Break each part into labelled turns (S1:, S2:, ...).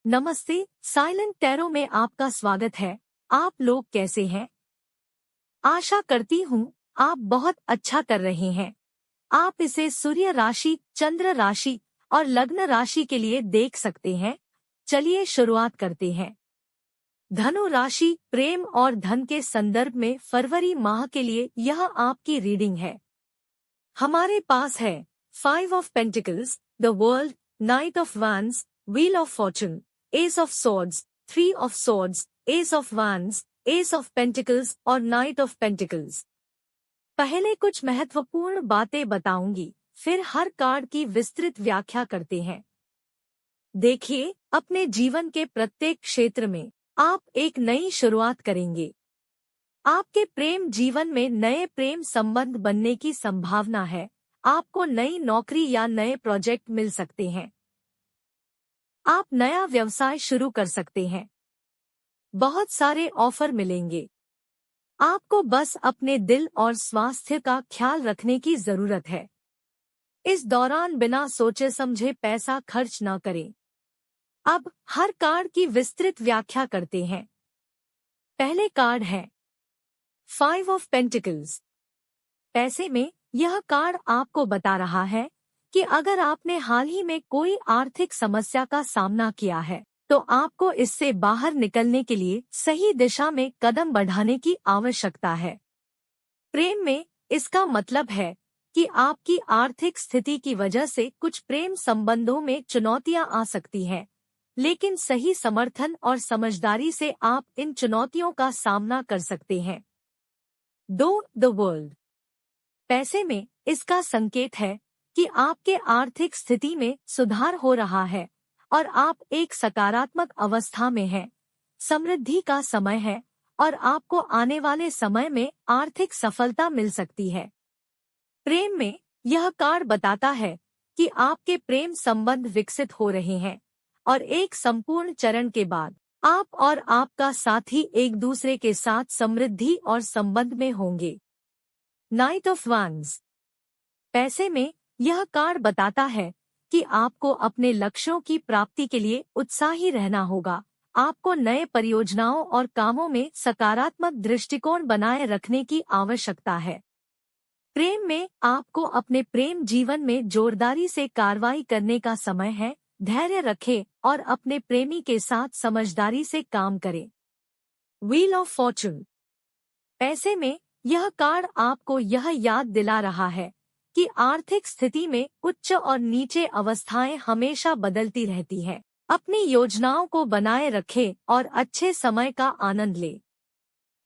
S1: नमस्ते, silent tarot में आपका स्वागत है। आप लोग कैसे हैं? आशा करती हूँ आप बहुत अच्छा कर रहे हैं। आप इसे सूर्य राशि, चंद्र राशि और लग्न राशि के लिए देख सकते हैं। चलिए शुरुआत करते हैं। धनु राशि, प्रेम और धन के संदर्भ में फरवरी माह के लिए यह आपकी रीडिंग है। हमारे पास है 5 of pentacles, the world, night of wands, wheel of Fortune, S of swords, 3 of swords, S of wands, S of pentacles और नाइट ऑफ पेंटिकल्स। पहले कुछ महत्वपूर्ण बातें बताऊंगी, फिर हर कार्ड की विस्तृत व्याख्या करते हैं। देखिए, अपने जीवन के प्रत्येक क्षेत्र में आप एक नई शुरुआत करेंगे। आपके प्रेम जीवन में नए प्रेम संबंध बनने की संभावना है। आपको नई नौकरी या नए प्रोजेक्ट मिल सकते हैं। आप नया व्यवसाय शुरू कर सकते हैं। बहुत सारे ऑफर मिलेंगे। आपको बस अपने दिल और स्वास्थ्य का ख्याल रखने की जरूरत है। इस दौरान बिना सोचे समझे पैसा खर्च न करें। अब हर कार्ड की विस्तृत व्याख्या करते हैं। पहले कार्ड है 5 ऑफ पेंटिकल्स। पैसे में यह कार्ड आपको बता रहा है कि अगर आपने हाल ही में कोई आर्थिक समस्या का सामना किया है, तो आपको इससे बाहर निकलने के लिए सही दिशा में कदम बढ़ाने की आवश्यकता है। प्रेम में इसका मतलब है कि आपकी आर्थिक स्थिति की वजह से कुछ प्रेम संबंधों में चुनौतियां आ सकती हैं, लेकिन सही समर्थन और समझदारी से आप इन चुनौतियों का सामना कर सकते हैं। The world. पैसे में इसका संकेत है कि आपके आर्थिक स्थिति में सुधार हो रहा है और आप एक सकारात्मक अवस्था में हैं। समृद्धि का समय है और आपको आने वाले समय में आर्थिक सफलता मिल सकती है। प्रेम में यह कार्ड बताता है कि आपके प्रेम संबंध विकसित हो रहे हैं और एक संपूर्ण चरण के बाद आप और आपका साथी एक दूसरे के साथ समृद्धि और संबंध में होंगे। Night of wands. पैसे में यह कार्ड बताता है कि आपको अपने लक्ष्यों की प्राप्ति के लिए उत्साही रहना होगा। आपको नए परियोजनाओं और कामों में सकारात्मक दृष्टिकोण बनाए रखने की आवश्यकता है। प्रेम में आपको अपने प्रेम जीवन में जोरदारी से कार्रवाई करने का समय है। धैर्य रखें और अपने प्रेमी के साथ समझदारी से काम करें। Wheel of Fortune. पैसे में यह कार्ड आपको यह याद दिला रहा है कि आर्थिक स्थिति में उच्च और नीचे अवस्थाएं हमेशा बदलती रहती हैं। अपनी योजनाओं को बनाए रखें और अच्छे समय का आनंद लें।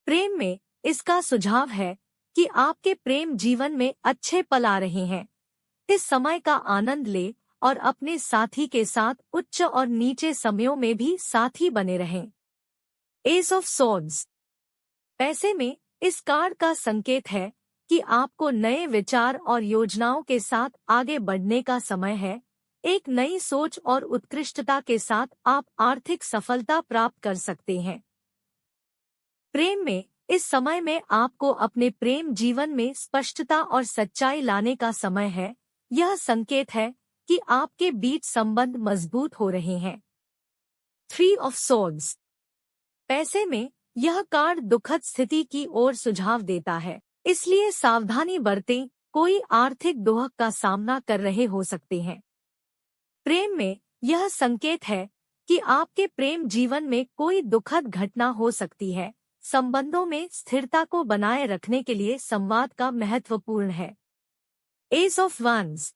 S1: प्रेम में इसका सुझाव है कि आपके प्रेम जीवन में अच्छे पल आ रहे हैं। इस समय का आनंद लें और अपने साथी के साथ उच्च और नीचे समयों में भी साथी बने रहें। S of swords. पैसे में इस कार्ड का संकेत है कि आपको नए विचार और योजनाओं के साथ आगे बढ़ने का समय है। एक नई सोच और उत्कृष्टता के साथ आप आर्थिक सफलता प्राप्त कर सकते हैं। प्रेम में इस समय में आपको अपने प्रेम जीवन में स्पष्टता और सच्चाई लाने का समय है। यह संकेत है कि आपके बीच संबंध मजबूत हो रहे हैं। 3 ऑफ सॉर्ड्स। पैसे में यह कार्ड दुखद स्थिति की ओर सुझाव देता है, इसलिए सावधानी बरतें। कोई आर्थिक दोहक का सामना कर रहे हो सकते हैं। प्रेम में यह संकेत है कि आपके प्रेम जीवन में कोई दुखद घटना हो सकती है। संबंधों में स्थिरता को बनाए रखने के लिए संवाद का महत्वपूर्ण है। S of wands.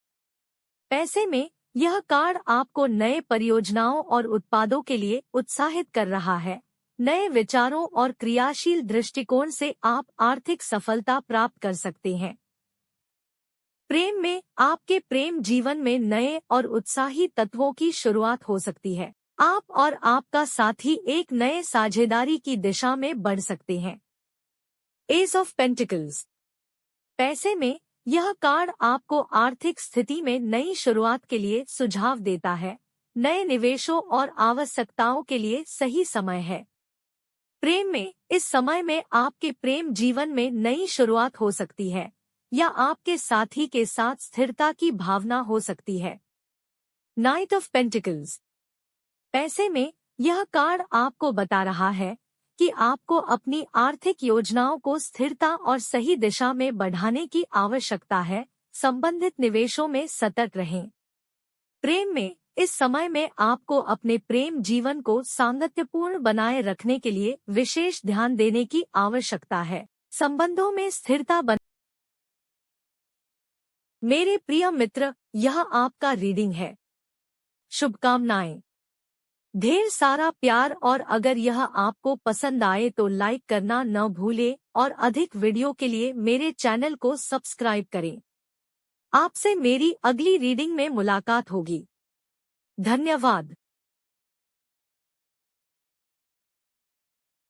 S1: पैसे में यह कार्ड आपको नए परियोजनाओं और उत्पादों के लिए उत्साहित कर रहा है। नए विचारों और क्रियाशील दृष्टिकोण से आप आर्थिक सफलता प्राप्त कर सकते हैं। प्रेम में आपके प्रेम जीवन में नए और उत्साही तत्वों की शुरुआत हो सकती है। आप और आपका साथी एक नए साझेदारी की दिशा में बढ़ सकते हैं। S of pentacles. पैसे में यह कार्ड आपको आर्थिक स्थिति में नई शुरुआत के लिए सुझाव देता है। नए निवेशों और आवश्यकताओं के लिए सही समय है। प्रेम में इस समय में आपके प्रेम जीवन में नई शुरुआत हो सकती है या आपके साथी के साथ स्थिरता की भावना हो सकती है। Night of pentacles. पैसे में यह कार्ड आपको बता रहा है कि आपको अपनी आर्थिक योजनाओं को स्थिरता और सही दिशा में बढ़ाने की आवश्यकता है। संबंधित निवेशों में सतर्क रहें। प्रेम में इस समय में आपको अपने प्रेम जीवन को सामंजस्यपूर्ण बनाए रखने के लिए विशेष ध्यान देने की आवश्यकता है। संबंधों में स्थिरता मेरे प्रिय मित्र, यह आपका रीडिंग है। शुभकामनाएं। ढेर सारा प्यार, और अगर यह आपको पसंद आए तो लाइक करना न भूलें और अधिक वीडियो के लिए मेरे चैनल को सब्सक्राइब करें। आपसे मेरी अगली रीडिंग में मुलाकात होगी। धन्यवाद।